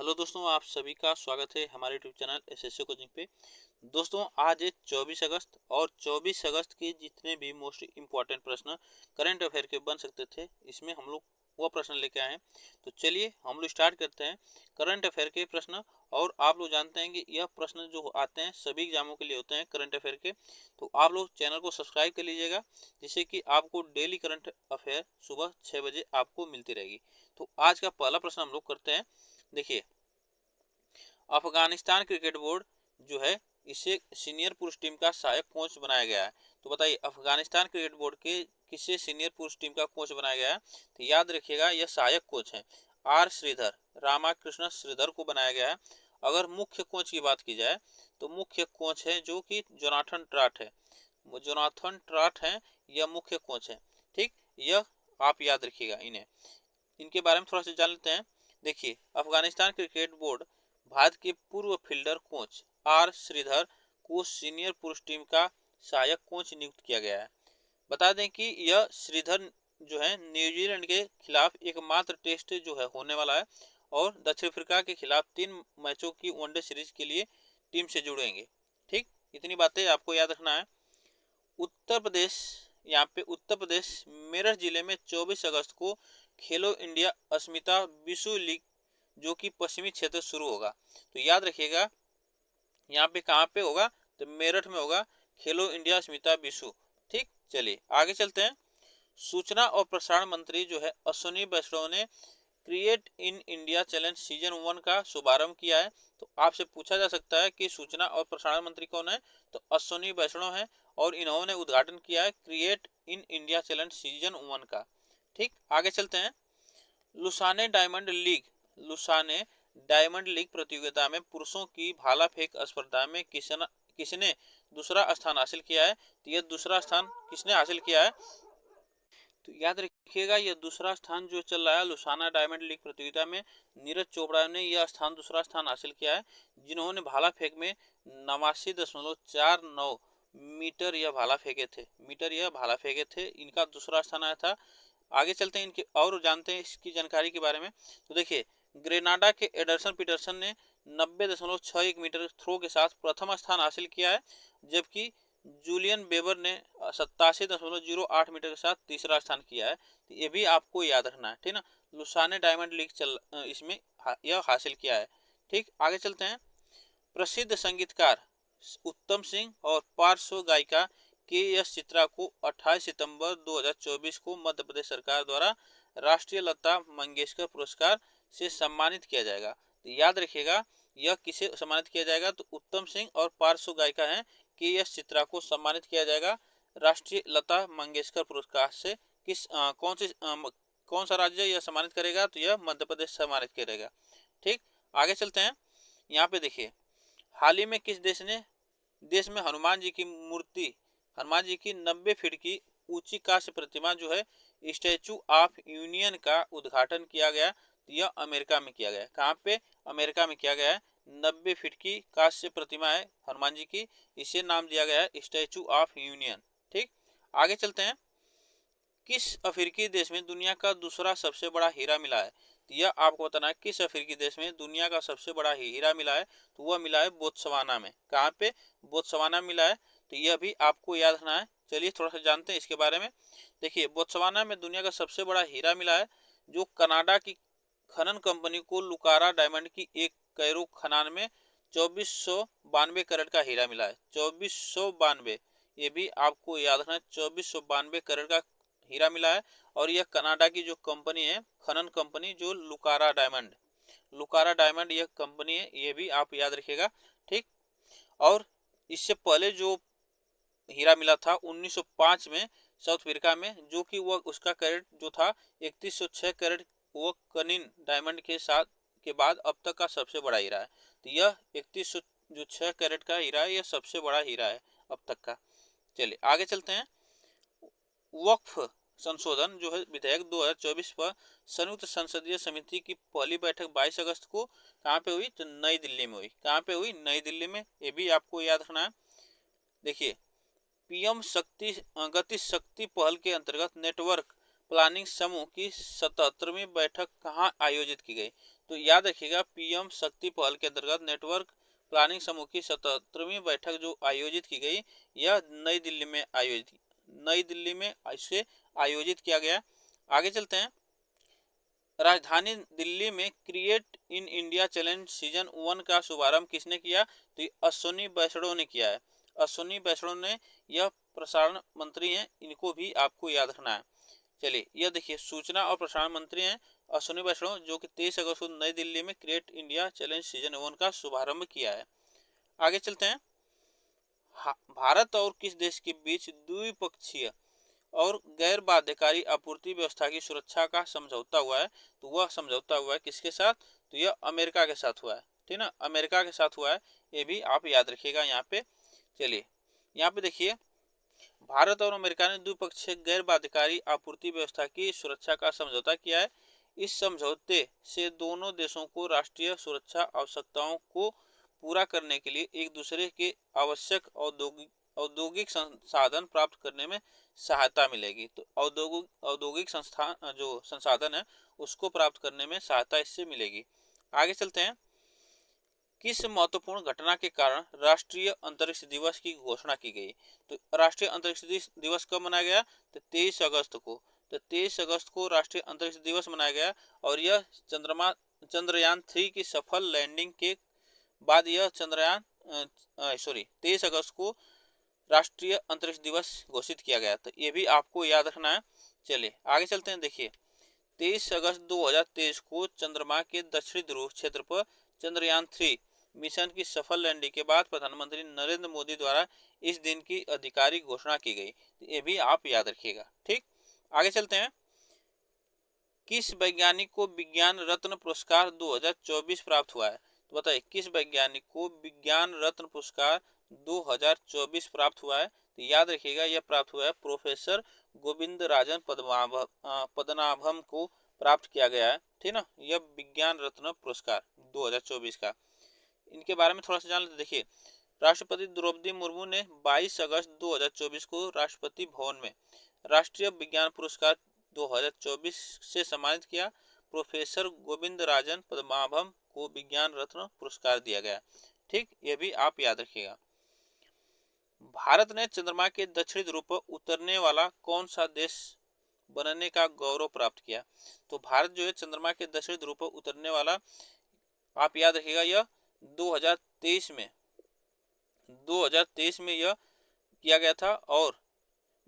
Hello दोस्तों, आप सभी का स्वागत है हमारे यूट्यूब चैनल एसएससी कोचिंग पे। दोस्तों, आज है 24 अगस्त और 24 अगस्त के जितने भी मोस्ट इम्पॉर्टेंट प्रश्न करंट अफेयर के बन सकते थे, इसमें हम लोग वह प्रश्न लेके आए हैं। तो चलिए हम लोग स्टार्ट करते हैं करंट अफेयर के प्रश्न। और आप लोग जानते हैं कि यह प्रश्न जो आते हैं सभी एग्जामों के लिए होते हैं करंट अफेयर के। तो आप लोग चैनल को सब्सक्राइब कर लीजिएगा, जिससे कि आपको डेली करंट अफेयर सुबह 6 बजे आपको मिलती रहेगी। तो आज का पहला प्रश्न हम लोग करते हैं। देखिए, अफगानिस्तान क्रिकेट बोर्ड जो है, इसे सीनियर पुरुष टीम का सहायक कोच बनाया गया है। तो बताइए, अफगानिस्तान क्रिकेट बोर्ड के किसे सीनियर पुरुष टीम का कोच बनाया गया है? तो याद रखिएगा, यह सहायक कोच है। आर श्रीधर, रामाकृष्ण श्रीधर को बनाया गया है। अगर मुख्य कोच की बात की जाए तो मुख्य कोच है जो कि जोनाथन ट्राट है। जोनाथन ट्राट है, यह मुख्य कोच है। ठीक, यह आप याद रखिएगा। इनके बारे में थोड़ा सा जान लेते हैं। देखिए, अफगानिस्तान क्रिकेट बोर्ड भारत के पूर्व फील्डर कोच आर श्रीधर को सीनियर पुरुष टीम का सहायक कोच नियुक्त किया गया है। बता दें कि यह श्रीधर जो है न्यूजीलैंड के खिलाफ एकमात्र टेस्ट जो है होने वाला है, और दक्षिण अफ्रीका के खिलाफ 3 मैचों की वनडे सीरीज के लिए टीम से जुड़ेंगे। ठीक, इतनी बातें आपको याद रखना है। उत्तर प्रदेश, यहाँ पे उत्तर प्रदेश मेरठ जिले में 24 अगस्त को खेलो इंडिया अस्मिता विश्व लीग जो कि पश्चिमी क्षेत्र शुरू होगा। तो याद रखिएगा, यहाँ पे कहाँ पे होगा? तो मेरठ में होगा खेलो इंडिया अस्मिता विश्व। ठीक, चलिए आगे चलते हैं। सूचना और प्रसारण मंत्री जो है अश्विनी वैष्णव ने create in India challenge season 1 का शुभारंभ किया है। तो आपसे पूछा जा सकता है कि सूचना और प्रसारण मंत्री कौन है? तो अश्विनी वैष्णव है, और इन्होंने उद्घाटन किया है create in India challenge season 1 का। ठीक, आगे चलते हैं। Lausanne diamond league, Lausanne diamond league प्रतियोगिता में पुरुषों की भाला फेंक स्पर्धा में किसने दूसरा स्थान हासिल किया है? तो यह दूसरा स्थान किसने हासिल किया है? तो याद रखिएगा, यह दूसरा स्थान जो चल रहा है लुसाना डायमंड लीग प्रतियोगिता में, नीरज चोपड़ा ने यह स्थान दूसरा स्थान हासिल किया है, जिन्होंने भाला फेंक में 89.49 मीटर यह भाला फेंके थे। इनका दूसरा स्थान आया था। आगे चलते हैं इनके और जानते हैं इसकी जानकारी के बारे में। तो देखिए, ग्रेनाडा के एडरसन पीटरसन ने 90.61 मीटर थ्रो के साथ प्रथम स्थान हासिल किया है, जबकि जूलियन बेबर ने 87.08 मीटर के साथ तीसरा स्थान किया है। तो ये भी आपको याद रखना है, ठीक ना। लुसाने डायमंड लीग इसमें यह हासिल किया है। ठीक, आगे चलते हैं। प्रसिद्ध संगीतकार उत्तम सिंह और पार्श्व गायिका के एस चित्रा को 28 सितंबर 2024 को मध्य प्रदेश सरकार द्वारा राष्ट्रीय लता मंगेशकर पुरस्कार से सम्मानित किया जाएगा। तो याद रखिएगा, यह किसे सम्मानित किया जाएगा? तो उत्तम सिंह और पार्श्व गायिका हैं के एस चित्रा को सम्मानित किया जाएगा राष्ट्रीय लता मंगेशकर पुरस्कार से। कौन सा राज्य यह सम्मानित करेगा? तो यह मध्य प्रदेश सम्मानित करेगा। ठीक, आगे चलते हैं। यहाँ पे देखिए, हाल ही में किस देश में हनुमान जी की 90 फीट की ऊंची कांस्य प्रतिमा जो है स्टैचू ऑफ यूनियन का उद्घाटन किया गया? यह अमेरिका में किया गया। कहाँ पे? अमेरिका में किया गया है। 90 फीट की कांस्य प्रतिमा है हनुमान जी की, इसे नाम दिया गया है स्टैचू ऑफ यूनियन। ठीक, आगे चलते हैं। किस अफ्रीकी देश में दुनिया का दूसरा सबसे बड़ा हीरा मिला है? तो यह आपको बताना है, किस अफ्रीकी देश में दुनिया का सबसे बड़ा हीरा मिला है? तो वह मिला है बोत्सवाना में। कहाँ पे? बोत्सवाना मिला है। तो यह भी आपको याद रखना है। चलिए थोड़ा सा जानते हैं इसके बारे में। देखिए, बोत्सवाना में दुनिया का सबसे बड़ा हीरा मिला है, जो कनाडा की खनन कंपनी को लुकारा डायमंड की एक कैरो खदान में 2492 कैरेट का हीरा मिला है। 2492, ये भी आपको याद रखना है, 2492 कैरेट का हीरा मिला है। और यह कनाडा की जो कंपनी है, खनन कंपनी, जो लुकारा डायमंड यह कंपनी है, ये भी आप याद रखिएगा। ठीक, और इससे पहले जो हीरा मिला था 1905 में साउथ अफ्रीका में, जो कि वह उसका कैरेट जो था 3106 कैरेट, वो कनिन डायमंड के साथ के बाद अब तक का सबसे बड़ा हीरा है। तो यह 3106 कैरेट का हीरा है, यह सबसे बड़ा हीरा है अब तक का। चलिए आगे चलते हैं। वक्फ संशोधन जो है विधेयक 2024 पर संयुक्त संसदीय समिति की पहली बैठक 22 अगस्त को कहाँ पे हुई? तो नई दिल्ली में हुई। कहाँ पे हुई? नई दिल्ली में। ये भी आपको याद रखना है। देखिए, पीएम गति शक्ति पहल के अंतर्गत नेटवर्क प्लानिंग समूह की 77वीं बैठक कहाँ आयोजित की गई? तो याद रखिएगा पीएम शक्ति पहल के अंतर्गत नेटवर्क प्लानिंग समूह की 77वीं बैठक जो आयोजित की गई, यह नई दिल्ली में इसे आयोजित किया गया। आगे चलते हैं। राजधानी दिल्ली में create in India challenge season 1 का शुभारंभ किसने किया? तो अश्विनी वैष्णव ने किया है। अश्विनी वैष्णव ने, यह प्रसारण मंत्री हैं, इनको भी आपको याद रखना है। चलिए यह देखिए सूचना और प्रसारण मंत्री हैं अश्विनी वैष्णव, जो कि 23 अगस्त को नई दिल्ली में क्रिएट इंडिया चैलेंज सीजन 1 का शुभारंभ किया है। आगे चलते हैं। भारत और किस देश के बीच द्विपक्षीय और गैर बाध्यकारी आपूर्ति व्यवस्था की सुरक्षा का समझौता हुआ है? तो वह समझौता हुआ है किसके साथ? तो यह अमेरिका के साथ हुआ है, ठीक ना, अमेरिका के साथ हुआ है, ये भी आप याद रखिएगा यहाँ पे। चलिए यहाँ पे देखिए, भारत और अमेरिका ने द्विपक्षीय गैर बाध्यकारी आपूर्ति व्यवस्था की सुरक्षा का समझौता किया है। इस समझौते से दोनों देशों को राष्ट्रीय सुरक्षा आवश्यकताओं को पूरा करने के लिए एक दूसरे के आवश्यक औद्योगिक संसाधन प्राप्त करने में सहायता मिलेगी। तो औद्योगिक संस्थान जो संसाधन है उसको प्राप्त करने में सहायता इससे मिलेगी। आगे चलते हैं। किस महत्वपूर्ण घटना के कारण राष्ट्रीय अंतरिक्ष दिवस की घोषणा की गई? तो राष्ट्रीय अंतरिक्ष दिवस कब मनाया गया? तो 23 अगस्त को। तो 23 अगस्त को राष्ट्रीय अंतरिक्ष दिवस मनाया गया और यह चंद्रयान 3 की सफल लैंडिंग के बाद यह 23 अगस्त को राष्ट्रीय अंतरिक्ष दिवस घोषित किया गया। तो ये भी आपको याद रखना है। चलिए आगे चलते हैं। देखिए 23 अगस्त 2023 को चंद्रमा के दक्षिणी ध्रुव क्षेत्र पर चंद्रयान 3 मिशन की सफल लैंडिंग के बाद प्रधानमंत्री नरेंद्र मोदी द्वारा इस दिन की आधिकारिक घोषणा की गई। ये भी आप याद रखिएगा। ठीक, आगे चलते हैं। किस वैज्ञानिक को विज्ञान रत्न पुरस्कार 2024 प्राप्त हुआ है? तो बताइए किस वैज्ञानिक को विज्ञान रत्न पुरस्कार 2024 प्राप्त हुआ है? तो याद रखिएगा यह प्राप्त हुआ है प्रोफेसर गोविंद राजन पद्मनाभम को प्राप्त किया गया है, ठीक ना, यह विज्ञान रत्न पुरस्कार 2024 का। इनके बारे में थोड़ा सा जान लेते। देखिए राष्ट्रपति द्रौपदी मुर्मू ने 22 अगस्त 2024 को राष्ट्रपति भवन में राष्ट्रीय विज्ञान पुरस्कार 2024 से सम्मानित किया। प्रोफेसर गोविंद राजन पद्मनाभम को विज्ञान रत्न पुरस्कार दिया गया। ठीक, यह भी आप याद रखिएगा। भारत ने चंद्रमा के दक्षिणी ध्रुव पर उतरने वाला कौन सा देश बनने का गौरव प्राप्त किया? तो भारत जो है चंद्रमा के दक्षिणी ध्रुव पर उतरने वाला, आप याद रखिएगा, यह 2023 में यह किया गया था और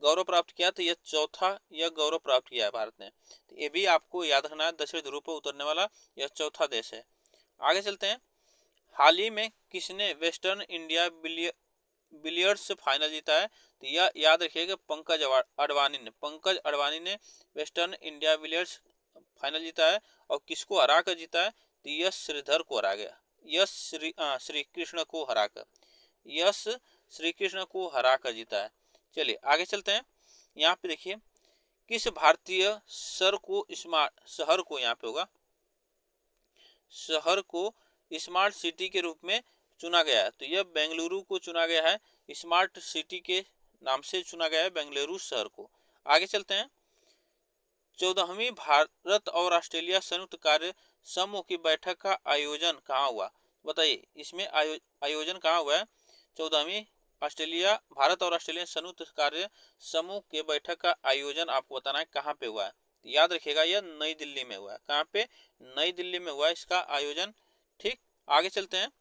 गौरव प्राप्त किया। तो यह गौरव प्राप्त किया है भारत ने। तो ये भी आपको याद रखना है, दक्षिणी ध्रुव पर उतरने वाला यह चौथा देश है। आगे चलते हैं। हाल ही में किसने वेस्टर्न इंडिया बिलियर्ड्स फाइनल जीता है? तो यह याद रखिएगा पंकज अडवाणी ने वेस्टर्न इंडिया बिलियर्ड्स फाइनल जीता है। और किसको हरा कर जीता है? तो यश श्रीधर को हरा गया, यश श्री कृष्ण को हरा कर जीता है। चलिए आगे चलते हैं। यहाँ पे देखिए किस भारतीय शहर को स्मार्ट सिटी के रूप में चुना गया है? तो यह बेंगलुरु को चुना गया है, स्मार्ट सिटी के नाम से चुना गया है बेंगलुरु शहर को। आगे चलते हैं। 14वीं भारत और ऑस्ट्रेलिया संयुक्त कार्य समूह की बैठक का आयोजन कहाँ हुआ? बताइए इसमें आयोजन कहाँ हुआ है? 14वीं भारत और ऑस्ट्रेलिया संयुक्त कार्य समूह के बैठक का आयोजन आपको बताना है कहाँ पे हुआ है। याद रखिएगा यह नई दिल्ली में हुआ है। कहाँ पे? नई दिल्ली में हुआ है इसका आयोजन। ठीक, आगे चलते हैं।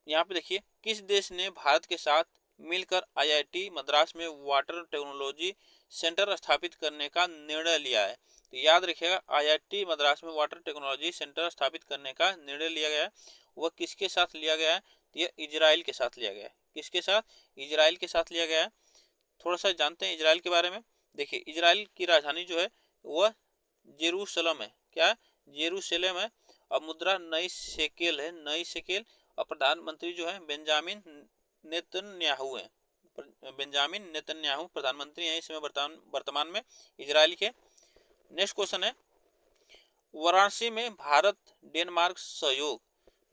यहाँ पे देखिए किस देश ने भारत के साथ मिलकर आईआईटी मद्रास में वाटर टेक्नोलॉजी सेंटर स्थापित करने का निर्णय लिया है? तो याद रखिएगा आईआईटी मद्रास में वाटर टेक्नोलॉजी सेंटर स्थापित करने का निर्णय लिया गया है। वह किसके साथ लिया गया है? तो यह इजराइल के साथ लिया गया है। किसके साथ? इजराइल के साथ लिया गया है। थोड़ा सा जानते हैं इजराइल के बारे में। देखिए इजराइल की राजधानी जो है वह जेरूशलम है। क्या है? जेरूशलेम है। और मुद्रा नई शेकेल और प्रधानमंत्री जो है बेंजामिन नेतन्याहू प्रधानमंत्री हैं इसमें वर्तमान में इजराइल के। नेक्स्ट क्वेश्चन है वाराणसी में भारत डेनमार्क सहयोग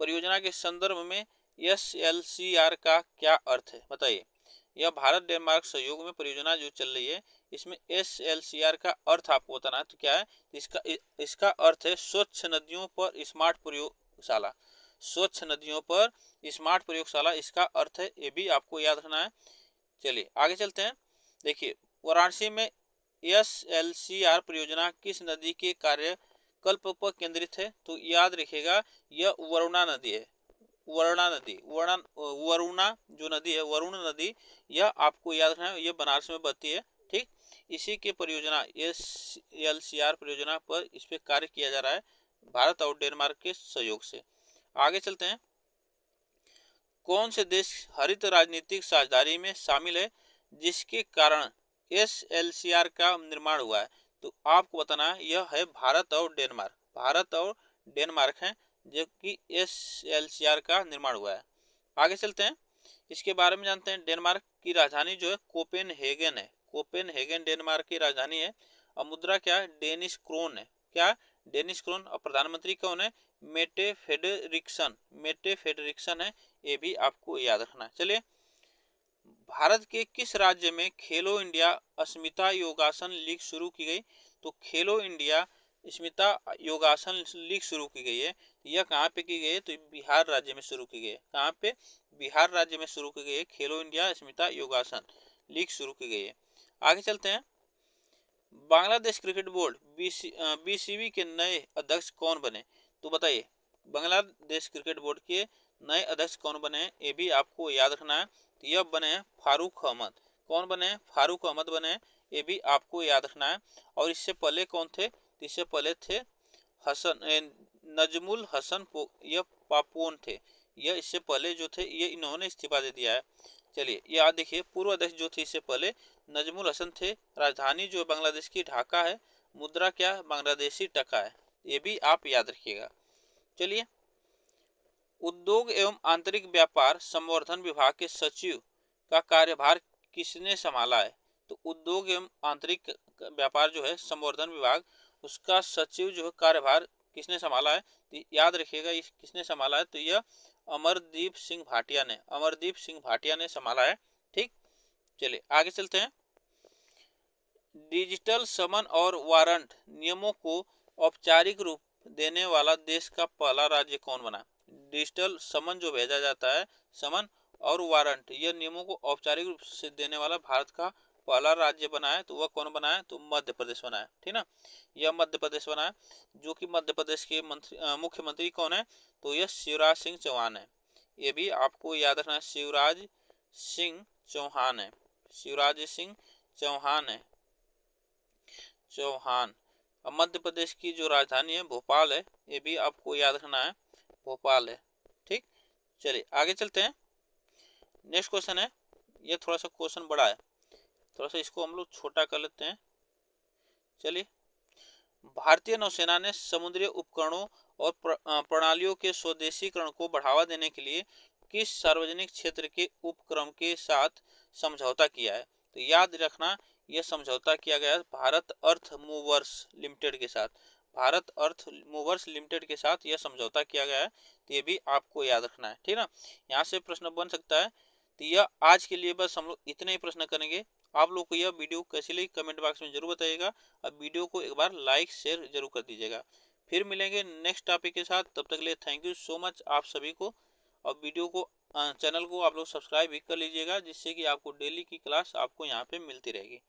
परियोजना के संदर्भ में SLCR का क्या अर्थ है? बताइए यह भारत डेनमार्क सहयोग में परियोजना जो चल रही है, इसमें SLCR का अर्थ आपको बताना है। तो क्या है इसका अर्थ है स्वच्छ नदियों पर स्मार्ट प्रयोगशाला। स्वच्छ नदियों पर स्मार्ट प्रयोगशाला इसका अर्थ है, ये भी आपको याद रखना है। चलिए आगे चलते हैं। देखिए वाराणसी में SLCR परियोजना किस नदी के कार्यकल्प पर केंद्रित है? तो याद रखिएगा यह वरुणा नदी है। वरुणा जो नदी है, वरुण नदी, यह आपको याद रखना है, यह बनारस में बहती है। ठीक, इसी के परियोजना SLCR परियोजना पर इस पे कार्य किया जा रहा है भारत और डेनमार्क के सहयोग से। आगे चलते हैं। कौन से देश हरित राजनीतिक साझेदारी में शामिल है जिसके कारण SLCR का निर्माण हुआ है? तो आपको बताना है यह है भारत और डेनमार्क। भारत और डेनमार्क है जो कि SLCR का निर्माण हुआ है। आगे चलते हैं, इसके बारे में जानते हैं। डेनमार्क की राजधानी जो है कोपेनहेगन है। कोपेनहेगन डेनमार्क की राजधानी है। और मुद्रा क्या है? डेनिश क्रोन है। क्या? Danish krone. और प्रधानमंत्री कौन है? मेटे फेडरिक्सन है। ये भी आपको याद रखना है। चलिए, भारत के किस राज्य में खेलो इंडिया अस्मिता योगासन लीग शुरू की गई? तो खेलो इंडिया अस्मिता योगासन लीग शुरू की गई है। यह कहाँ पे की गई है? तो बिहार राज्य में शुरू की गई है। कहाँ पे? बिहार राज्य में शुरू की गई है। खेलो इंडिया अस्मिता योगासन लीग शुरू की गई है। आगे चलते हैं। बांग्लादेश क्रिकेट बोर्ड BCB के नए अध्यक्ष कौन बने? तो बताइए बांग्लादेश क्रिकेट बोर्ड के नए अध्यक्ष कौन बने? ये भी आपको याद रखना है। तो यह बने फारूक अहमद। कौन बने? फारूक अहमद बने। ये भी आपको याद रखना है। और इससे पहले कौन थे? तो इससे पहले थे नजमुल हसन यह पापोन थे। यह इससे पहले जो थे ये इन्होंने इस्तीफा दे दिया है। चलिए याद देखिए, पूर्व अध्यक्ष जो थे इससे पहले नजमुल हसन थे। राजधानी जो बांग्लादेश की ढाका है। मुद्रा क्या? बांग्लादेशी टका है। ये भी आप याद रखिएगा। चलिए, उद्योग एवं आंतरिक व्यापार संवर्धन विभाग के सचिव का कार्यभार किसने संभाला है? तो उद्योग एवं आंतरिक व्यापार जो है संवर्धन विभाग, उसका सचिव जो है कार्यभार किसने संभाला है? तो याद रखिएगा किसने संभाला है? तो यह अमरदीप सिंह भाटिया ने संभाला है। ठीक, चलिए आगे चलते हैं। डिजिटल समन और वारंट नियमों को औपचारिक रूप देने वाला देश का पहला राज्य कौन बना? डिजिटल समन जो भेजा जाता है, समन और वारंट, यह नियमों को औपचारिक रूप से देने वाला भारत का पहला राज्य बना है। तो वह कौन बना है? तो मध्य प्रदेश बना है। ठीक ना, यह मध्य प्रदेश बना है। जो कि मध्य प्रदेश के मुख्यमंत्री कौन है? तो यह शिवराज सिंह चौहान है। ये भी आपको याद रखना है, शिवराज सिंह चौहान है। शिवराज सिंह चौहान है। चौहान। अब मध्य प्रदेश की जो राजधानी है भोपाल है। ये भी आपको याद रखना है, भोपाल है। ठीक, चलिए आगे चलते हैं। नेक्स्ट क्वेश्चन है, ये थोड़ा सा क्वेश्चन बड़ा है, थोड़ा सा इसको हम लोग छोटा कर लेते हैं। चलिए, भारतीय नौसेना ने समुद्री उपकरणों और प्रणालियों के स्वदेशीकरण को बढ़ावा देने के लिए किस सार्वजनिक क्षेत्र के उपक्रम के साथ समझौता किया है? तो याद रखना यह समझौता किया गया है भारत अर्थ मूवर्स लिमिटेड के साथ। भारत अर्थ मूवर्स लिमिटेड के साथ यह समझौता किया गया है। तो ये भी आपको याद रखना है। ठीक ना, यहाँ से प्रश्न बन सकता है। तो यह आज के लिए बस हम लोग इतने ही प्रश्न करेंगे। आप लोग को यह वीडियो कैसी लगी कमेंट बॉक्स में जरूर बताइएगा। अब वीडियो को एक बार लाइक शेयर जरूर कर दीजिएगा। फिर मिलेंगे नेक्स्ट टॉपिक के साथ, तब तक के लिए थैंक यू सो मच आप सभी को। और वीडियो को चैनल को आप लोग सब्सक्राइब भी कर लीजिएगा, जिससे कि आपको डेली की क्लास आपको यहाँ पे मिलती रहेगी।